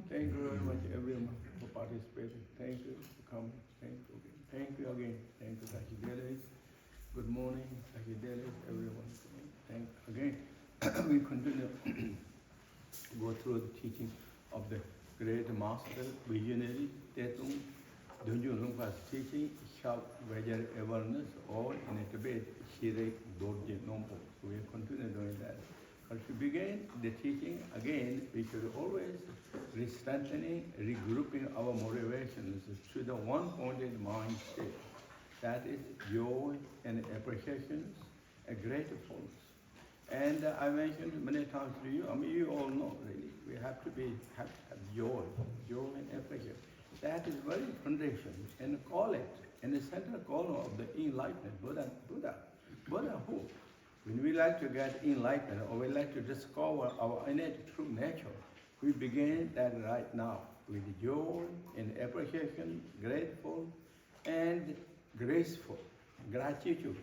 Thank you very much, everyone, for participating. Thank you for coming. Thank you again. Thank you again. Thank you, Tashi Delis. Good morning, Tashi Delis, everyone. Thank again. We continue to go through the teaching of the great master, visionary, Tetung, Dudjom Lingpa's teaching, sharp Vajra awareness, all in a Tibet, Shire, Dudjom Lingpa. So we continue doing that. But to begin the teaching, again, we should always re-strengthening, regrouping our motivations to the one-pointed mind state. That is joy and appreciation, a gratefulness. And I mentioned many times to you, I mean, you all know, really, we have to have joy and appreciation. That is very foundation, and call it, in the center column of the enlightenment, Buddha who? When we like to get enlightened or we like to discover our innate true nature, we begin that right now with joy and appreciation, grateful and graceful, gratitude.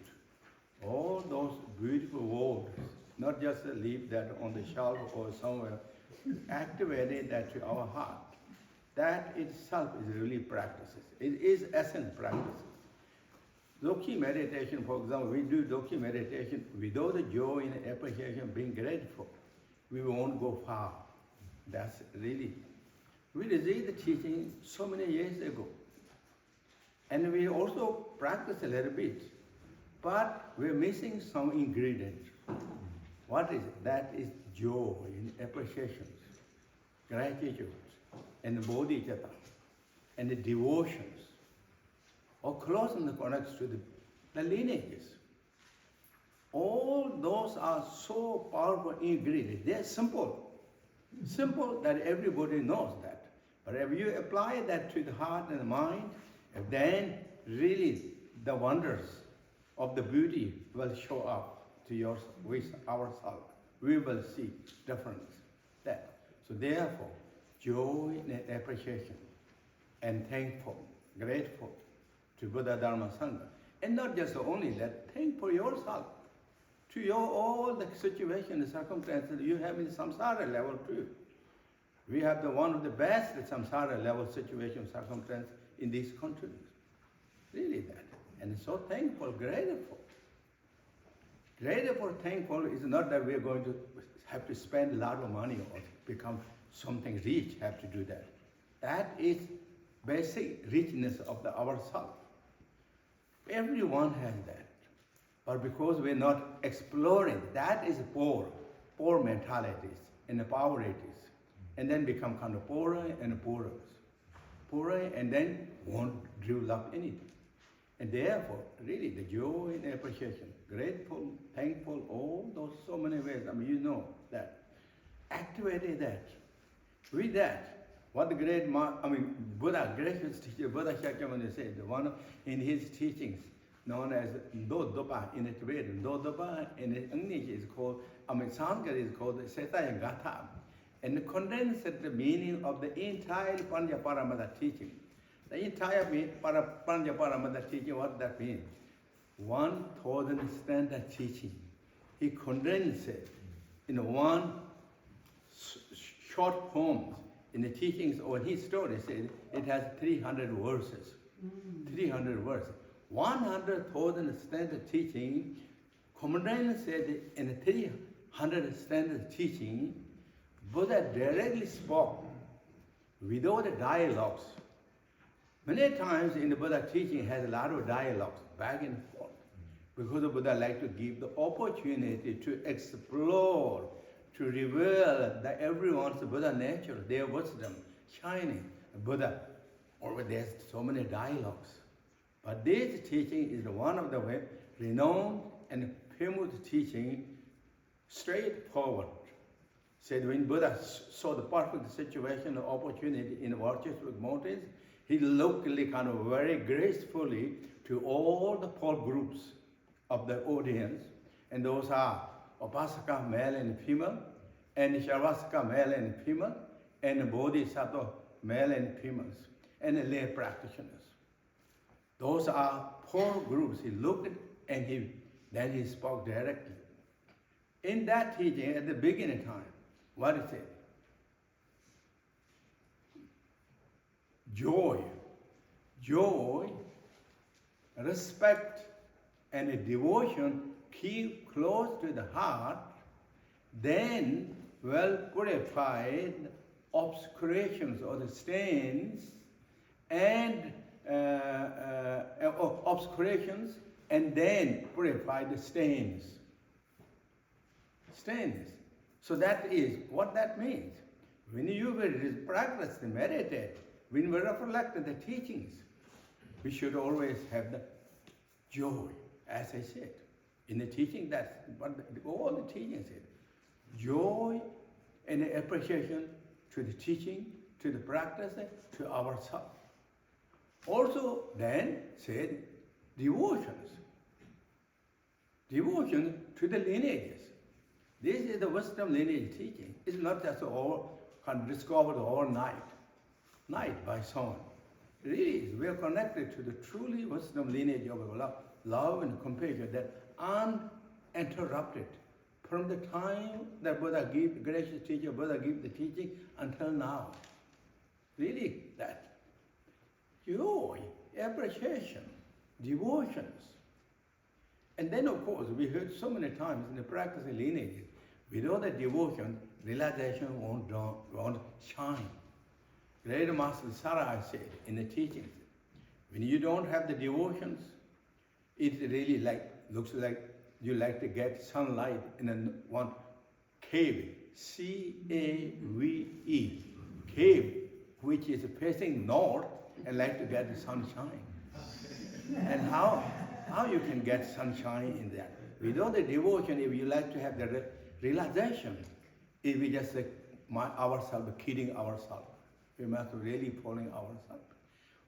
All those beautiful words, not just leave that on the shelf or somewhere, activating that to our heart. That itself is really practices. It is essence practices. Dzogchen meditation, for example, we do Dzogchen meditation without the joy and appreciation, being grateful. We won't go far. That's really. We received the teaching so many years ago. And we also practice a little bit. But we're missing some ingredient. What is it? That is joy and appreciation, gratitude, and bodhicitta, and the devotions. Or closing the connects to the lineages. All those are so powerful ingredients. They're simple. Simple that everybody knows that. But if you apply that to the heart and the mind, then really the wonders of the beauty will show up to yours with ourselves. We will see difference. That. So therefore, joy and appreciation, and thankful, grateful to Buddha, Dharma, Sangha. And not just only that, think for yourself. To your all the situation, the circumstances you have in samsara level too. We have the one of the best samsara level situation, circumstance in this country. Really that. And so thankful, grateful. Grateful, thankful is not that we are going to have to spend a lot of money or become something rich, have to do that. That is basic richness of ourself. Everyone has that. But because we're not exploring, that is poor mentalities and the poverties. And then become kind of poorer and poorer. Poorer and then won't develop anything. And therefore, really the joy and appreciation, grateful, thankful, all those so many ways, I mean, you know that. Activated that. With that, what the great, Buddha, gracious teacher, Buddha Shakyamuni said, one in his teachings, known as Dodopa in Tibet. Dodopa in English is called, Sanskrit is called Setaya Gatha. And condensed the meaning of the entire Panjaparamata teaching. The entire Panjaparamata teaching, what that means? 1,000 standard teaching. He condensed it in one short poem. In the teachings or his story said it has 300 verses. 300 verses. 100,000 standard teaching, condensed in 300 standard teaching, Buddha directly spoke without dialogues. Many times in the Buddha teaching has a lot of dialogues back and forth. Because the Buddha liked to give the opportunity to explore, to reveal that everyone's Buddha nature, their wisdom, shining. Buddha, or there's so many dialogues. But this teaching is one of the renowned and famous teaching, straightforward. Said when Buddha saw the perfect situation, the opportunity in the Vajrayana mountains, he looked kind of very gracefully to all the four groups of the audience, and those are Upasaka, male and female, and Shavasaka, male and female, and Bodhisattva, male and females, and lay practitioners. Those are four groups. He looked and then he spoke directly. In that teaching, at the beginning time, what he said? joy. Joy, respect, and a devotion keep close to the heart, then well purified obscurations or the stains and obscurations, and then purify the stains. Stains. So that is what that means. When you will practice and meditate, when we reflect on the teachings, we should always have the joy, as I said. In the teaching, that's what all the teachings said. Joy and appreciation to the teaching, to the practice, to ourselves. Also then said devotions. Devotion to the lineages. This is the wisdom lineage teaching. It's not just all discovered overnight, night by someone. It is. We are connected to the truly wisdom lineage of love and compassion that uninterrupted from the time that Buddha gave, the gracious teacher, Buddha gave the teaching until now. Really, that. Joy, appreciation, devotions. And then, of course, we heard so many times in the practice of lineage, without the devotion, realization won't shine. Great Master Sarai said in the teachings, when you don't have the devotions, it really looks like you like to get sunlight in one cave, C-A-V-E, cave, which is facing north and like to get the sunshine. And how you can get sunshine in that? Without the devotion, if you like to have the realization, if we just ourselves, kidding ourselves, we must really following ourselves.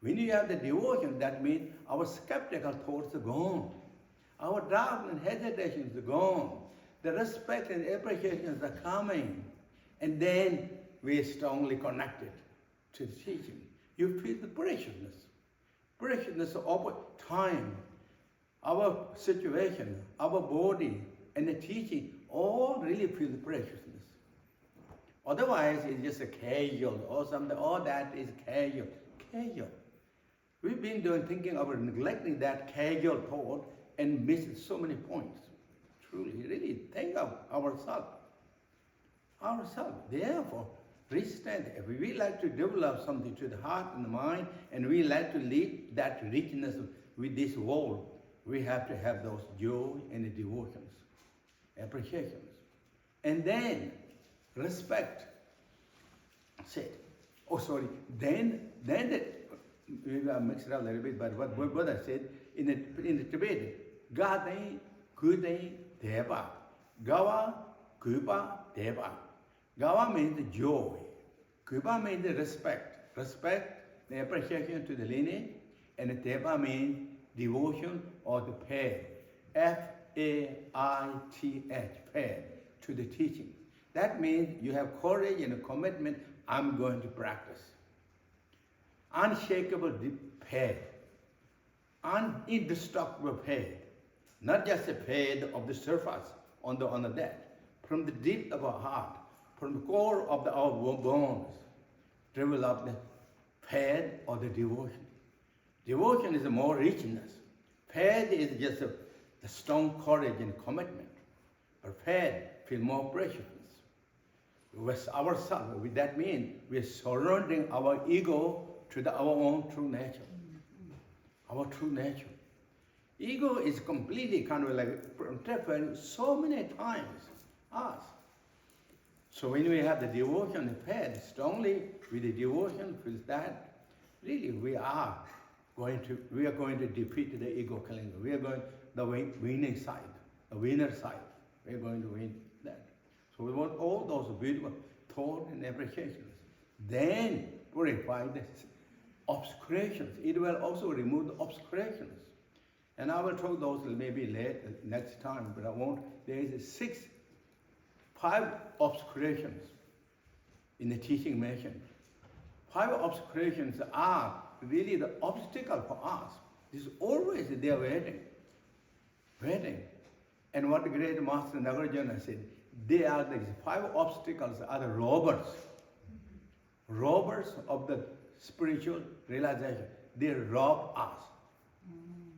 When you have the devotion, that means our skeptical thoughts are gone. Our doubt and hesitations are gone. The respect and appreciations are coming. And then we are strongly connected to the teaching. You feel the preciousness of time, our situation, our body, and the teaching all really feel the preciousness. Otherwise, it's just a casual or something. All that is casual. Casual. We've been thinking about neglecting that casual thought and missing so many points. Truly, really think of ourselves. Therefore, restant. If we like to develop something to the heart and the mind, and we like to lead that richness with this world, we have to have those joy and the devotions, appreciations. And then respect. Said, then we mixed it up a little bit, but what Buddha said in the Tibetan, Gādai, Kūdai, Deva. Gava, Kupa, Deva. Gava means joy. Kupa means the respect. Respect, the appreciation to the lineage. And the Deva means devotion or the faith. Faith, faith, to the teaching. That means you have courage and a commitment, I'm going to practice. Unshakable faith. Indestructible faith. Not just a faith of the surface on the deck. From the deep of our heart, from the core of our bones, develop the faith or the devotion. Devotion is a more richness. Faith is just a strong courage and commitment. But faith feels more preciousness. With ourselves, with that means we are surrendering our ego to our own true nature. Our true nature. Ego is completely kind of like interfering so many times us. So when we have the devotion and faith strongly with the devotion, feels that really we are going to defeat the ego killing. We are going the winning side, the winner side. We are going to win that. So we want all those beautiful thoughts and appreciations. Then purify the obscurations. It will also remove the obscurations. And I will talk those maybe next time, but I won't. There is 5 obscurations in the teaching mentioned. 5 obscurations are really the obstacle for us. It's always there waiting. And what the great Master Nagarjuna said, they are these 5 obstacles are the robbers. Robbers of the spiritual realization. They rob us.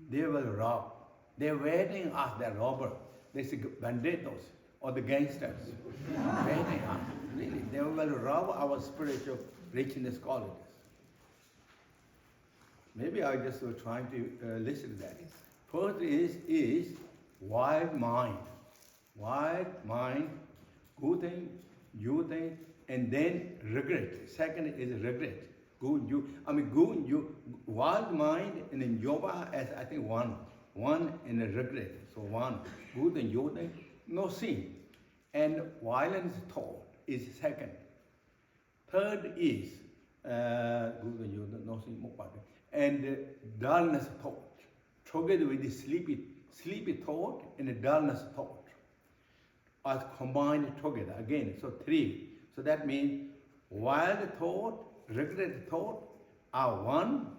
They will rob. They're waiting us, they're robbers. They say banditos or the gangsters. Waiting us. Really, they will rob our spiritual richness qualities. Maybe I just was trying to listen to that. First is wild mind. Wild mind, good thing, you thing, and then regret. Second is regret. Good, wild mind and in yoga as I think one in a regret. So one, good and you thing, no sin. And violence thought is second. Third is good and you no sin, and dullness thought. Together with the sleepy thought and the dullness thought are combined together again. So three. So that means wild thought, regret thought are one,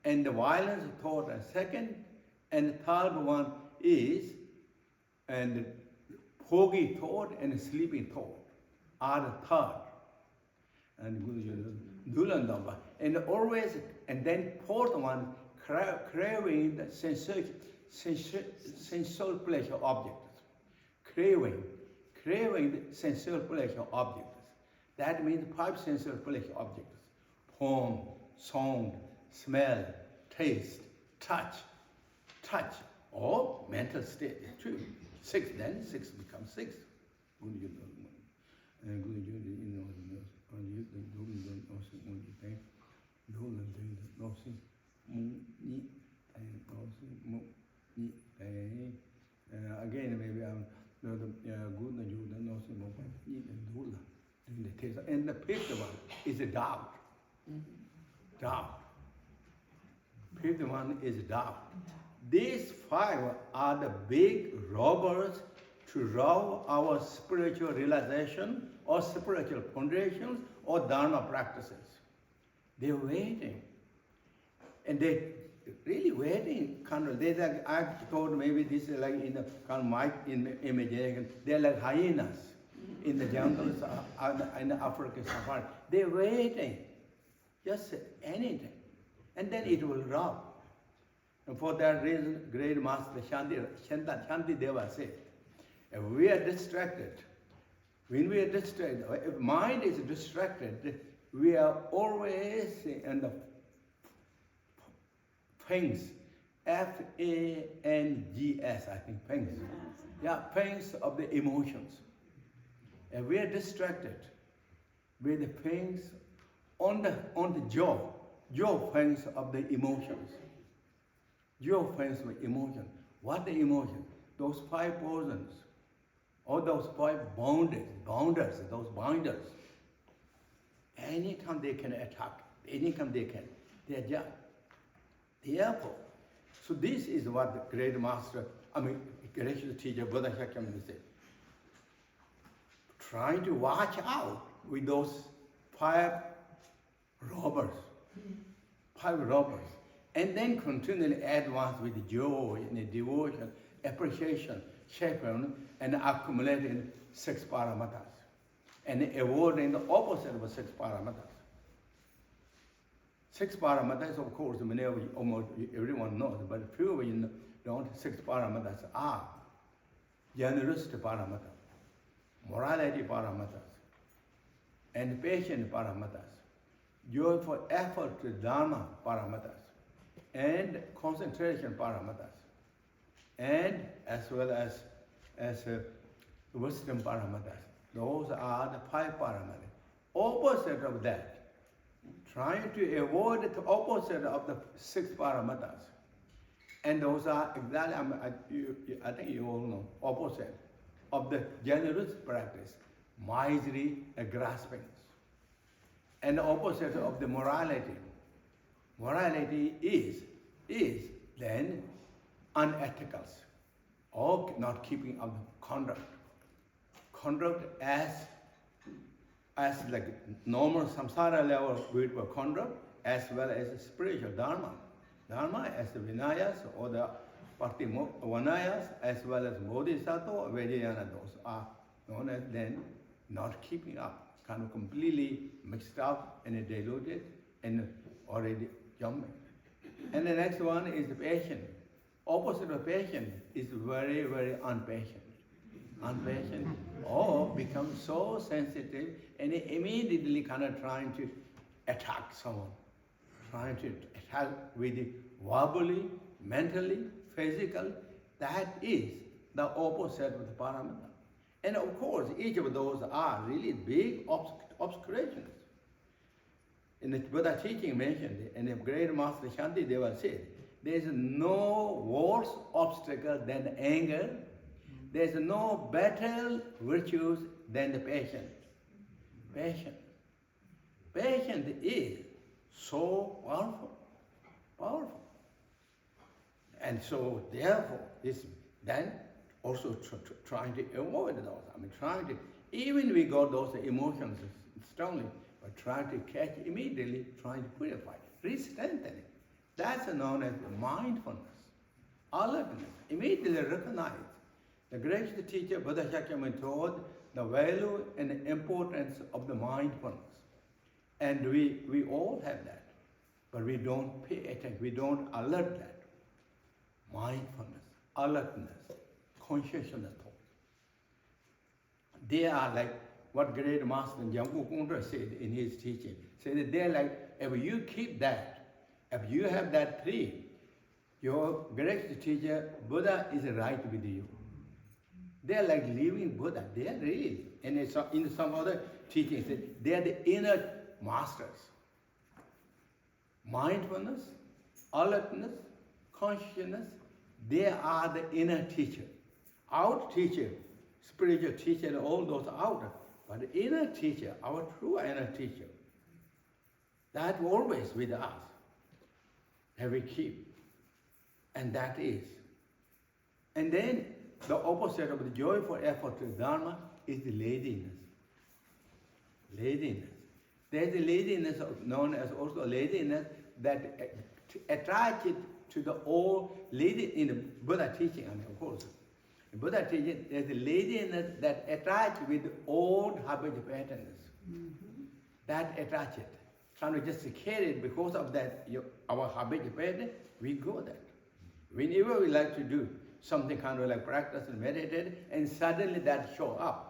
and the violence thought are second, and the third one is and foggy thought and sleeping thought are the third. And always, and then fourth one, craving the sensual pleasure objects. Craving the sensual pleasure objects. That means five sensual pleasure objects. Form, sound, smell, taste, touch, or mental state. True. Six, then six becomes six. Again, maybe I'm good and you don't know and the fifth one is a doubt. Doubt. Fifth one is doubt. These five are the big robbers to rob our spiritual realization or spiritual foundations or dharma practices. They're waiting. And they really waiting. I thought maybe this is like in the kind of my imagination. They're like hyenas in the jungles in the African safari. They're waiting. Just anything. And then it will rob. And for that reason, great master Shanti Deva said, if we are distracted, when we are distracted, if mind is distracted, we are always in the pangs, F-A-N-G-S, I think, pangs. Yeah, pangs of the emotions. If we are distracted with the pangs on the jaw pangs of the emotions. Jaw pangs of emotion. What the emotion? Those five poisons, or those five bounders, those binders. Anytime they can attack, anytime they can, they are just. Therefore, so this is what the great master, great teacher, Buddha Shakyamuni said. Trying to watch out with those five robbers. And then continually advance with joy and devotion, appreciation, chaperone, and accumulating six paramitas. And avoiding the opposite of six paramitas. Six paramitas, of course, almost everyone knows, but few of you don't. Six paramitas are generosity paramita, morality paramitas, and patient paramitas, joyful effort to dharma paramitas, and concentration paramitas, and as well as wisdom paramitas. Those are the five paramitas. Opposite of that, trying to avoid the opposite of the six paramitas. And those are exactly, I think you all know, opposite of the generous practice, misery graspings. And the opposite of the morality. Morality is then unethical, or not keeping up conduct. Conduct as like normal samsara level spiritual conduct, as well as spiritual dharma. Dharma as the Vinayas or the Pativanayas, as well as Bodhisattva, Vajrayana, those are known as then not keeping up, kind of completely mixed up and diluted and already jumping. And the next one is patient. Opposite of patient is very, very impatient. Impatient or become so sensitive and immediately kind of trying to attack someone. Trying to attack with it verbally, mentally, physically. That is the opposite of the paramita. And of course, each of those are really big obscurations. In the Buddha teaching mentioned, and the great master Shantideva said, there is no worse obstacle than anger. There is no better virtues than the patience. Patience. Patience is so powerful, powerful. And so therefore, this then also trying to avoid those. I mean, trying to, even we got those emotions strongly, but trying to catch immediately, trying to purify, re-strengthen it. That's known as mindfulness, alertness, immediately recognize. The great teacher, Buddha Shakyamuni, taught the value and the importance of the mindfulness. And we all have that, but we don't pay attention, we don't alert that. Mindfulness, alertness, consciousness thought. They are like what great master Jambu Kundra said in his teaching. Said they're like, if you keep that, if you have that three, your great teacher, Buddha is right with you. They're like living Buddha. They are really, and in some other teachings, they are the inner masters. Mindfulness, alertness, consciousness, they are the inner teacher. Out teacher, spiritual teacher, and all those outer. But the inner teacher, our true inner teacher, that always with us, that we keep. And that is. And then the opposite of the joyful effort to Dharma is the laziness. Laziness. There's the laziness known as also laziness that attaches to the old lazy in the Buddha teaching, I mean, of course. In Buddha teaching, there's a laziness that attaches with old habit patterns. Mm-hmm. That attaches. Kind of just carry it because of that, our habit pattern, we go there. Whenever we like to do something kind of like practice and meditate, and suddenly that show up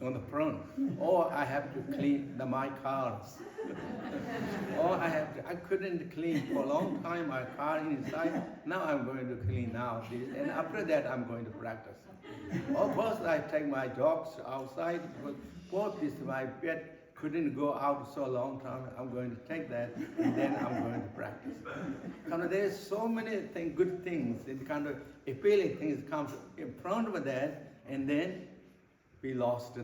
on the front. Or I have to clean my car. Or I couldn't clean for a long time my car inside. Now I'm going to clean now. And after that I'm going to practice. Or first I take my dogs outside because both this my pet couldn't go out so long time. I'm going to take that and then I'm going to practice. Kind of there's so many good things, and kind of appealing things come in front of that, and then we lost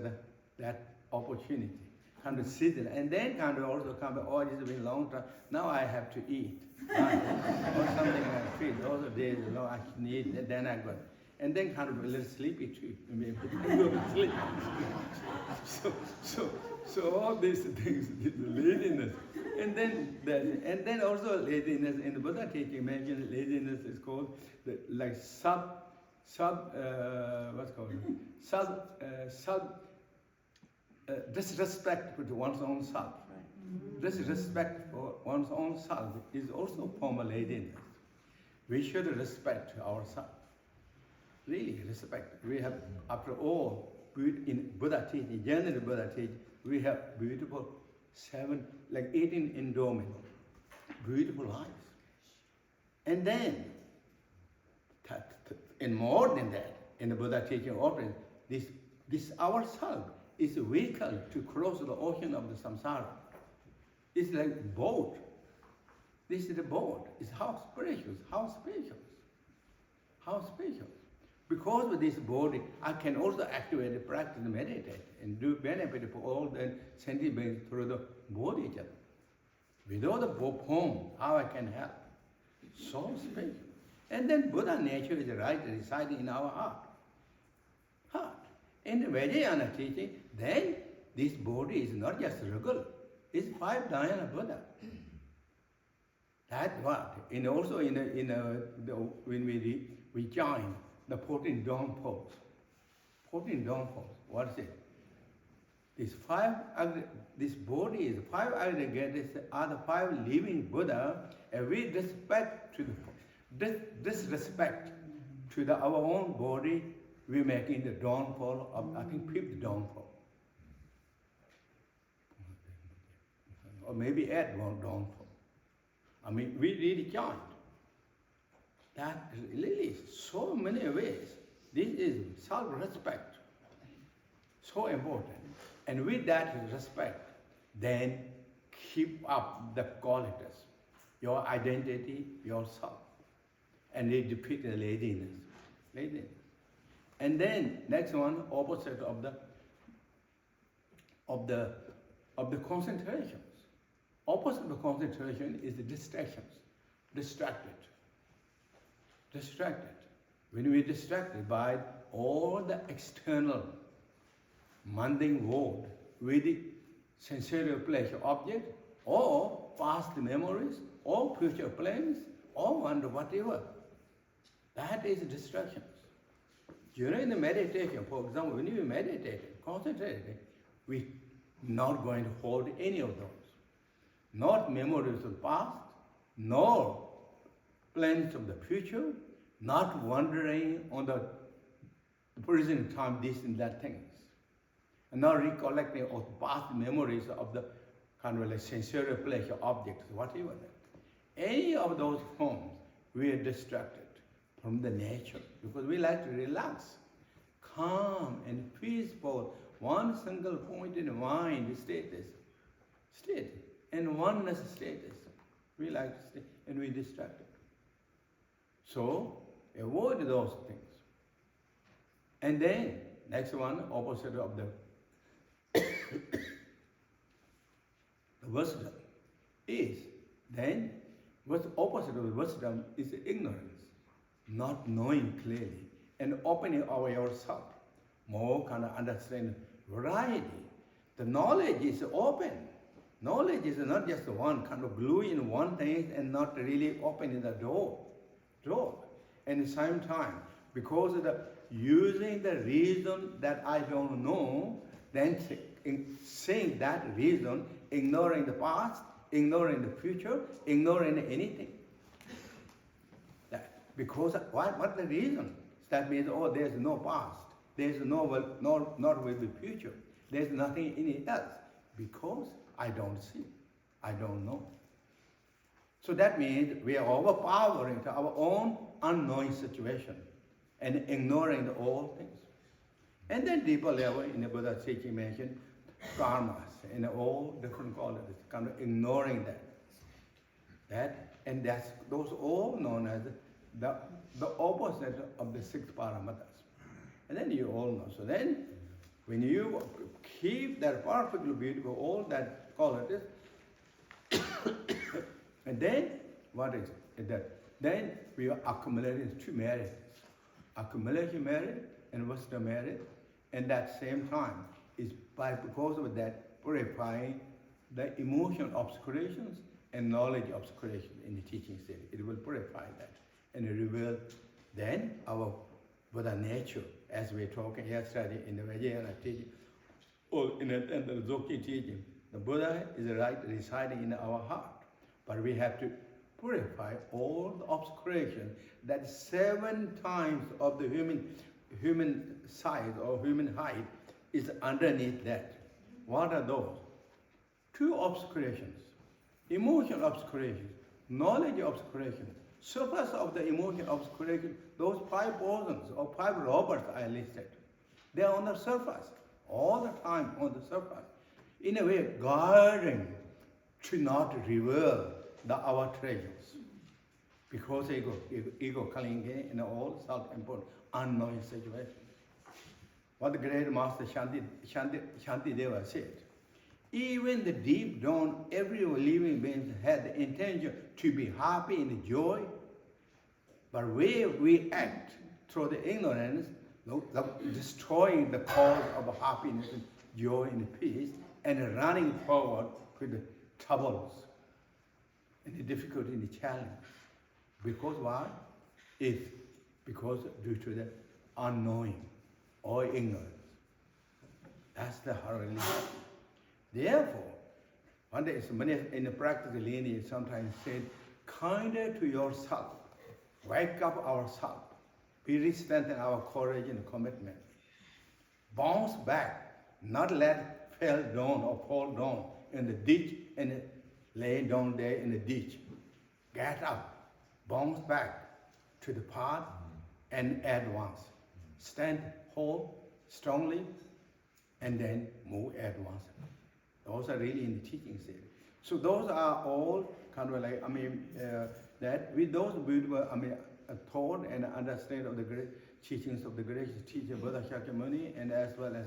that opportunity. Kind of sit there, and then kind of also come, oh, it's been a long time. Now I have to eat, right? Or something I feel. Those are days, I need, and then I go. And then kind of a little sleepy too. I go to sleep. So all these things, the laziness, and then also laziness in the Buddha teaching mentioned laziness is called disrespect to one's own self. Disrespect for one's own self is also a form of laziness. We should respect ourselves. Really respect. We have, after all, in Buddha teaching, generally Buddha teaching, we have beautiful 18 endowment, beautiful lives. And then, and more than that, in the Buddha teaching offering, this ourself is a vehicle to cross the ocean of the samsara. It's like a boat. This is the boat. It's how spacious, how spacious, how spacious. Because of this body, I can also activate the practice, meditate, and do benefit for all the sentient beings through the body. Without the form, how I can help? So spacious. And then Buddha nature is right residing in our heart. In the Vajrayana teaching, then this body is not just regular, it's 5 dhyana Buddha. That's what. And also when we join the 14 dawn pose. 14 dawn pose. What is it? This body is 5 aggregates are the 5 living Buddha, and we disrespect to our own body, we making the downfall of, I think, 5th downfall. Or maybe add one downfall. I mean, we really can't. That really so many ways. This is self-respect. So important. And with that respect, then keep up the qualities, your identity, yourself. And they defeat the laziness. And then next one, opposite of the concentrations. Opposite of the concentration is the distractions. Distracted. When we are distracted by all the external mundane world with the sensorial pleasure object, or past memories, or future plans, or whatever. That is distractions. During the meditation, for example, when you meditate, concentrate, we're not going to hold any of those. Not memories of the past, nor plans of the future, not wandering on the present time, this and that things. And not recollecting of past memories of the kind of like sensorial pleasure objects, whatever. Any of those forms, we are distracted from the nature because we like to relax, calm and peaceful, one single point in mind state, and oneness status. We like to stay, and we distracted. So avoid those things. And then next one, opposite of the wisdom is then what's opposite of wisdom is ignorance, not knowing clearly and opening our yourself, more kind of understand variety. The knowledge is open. Knowledge is not just one kind of glue in one thing and not really opening the door. And at the same time, because of the using the reason that I don't know, then saying that reason, ignoring the past, ignoring the future, ignoring anything. That, because what the reason? That means, oh, there's no past, there's not will be future, there's nothing in it else, because I don't see, I don't know. So that means we are overpowering to our own unknowing situation and ignoring the all things. And then deeper level in the Buddha's teaching mentioned karmas and all different qualities, kind of ignoring and that's those all known as the opposite of the 6 paramitas. And then you all know. So then when you keep that perfectly beautiful, all that qualities, and then what is it? Then we are accumulating 2 merits. Accumulation merit and wisdom merit, and at the same time is because of that purifying the emotion obscurations and knowledge obscurations in the teaching state. It will purify that and reveal then our Buddha nature, as we were talking yesterday in the Vajrayana teaching, or in the Dzogchen teaching. The Buddha is residing in our heart, but we have to purify all the obscuration that 7 times of the human size or human height is underneath that. What are those? 2 obscurations: emotion obscuration, knowledge obscuration, surface of the emotion obscuration. Those 5 portions or 5 robbers I listed, they are on the surface all the time, on the surface, in a way guarding to not reveal our treasures, because ego clinging in all self-important unknowing situations. What the great master Shantideva said, even the deep down, every living being had the intention to be happy and joy, but where we act through the ignorance, destroying the cause of happiness and joy and peace, and running forward with the troubles and the difficulty and the challenge. Because why? Because due to the unknowing or ignorance. That's the how really happens. Therefore, one day in the practical lineage sometimes said, kinder to yourself, wake up ourselves, be resistant in our courage and commitment. Bounce back, not let fall down or fall down in the ditch and lay down there in the ditch. Get up, bounce back to the path and advance. Stand hold strongly and then move advance. Those are really in the teaching stage. So those are all kind of like, that with those beautiful, thought and understand of the great teachings of the great teacher Buddha Shakyamuni and as well as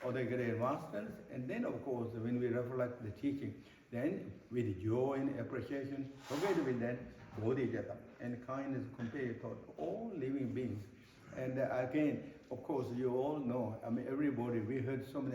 other great masters. And then of course, when we reflect the teaching, then with joy and appreciation, together with that, bodhicitta and kindness compared to all living beings. And again, of course, you all know, everybody, we heard so many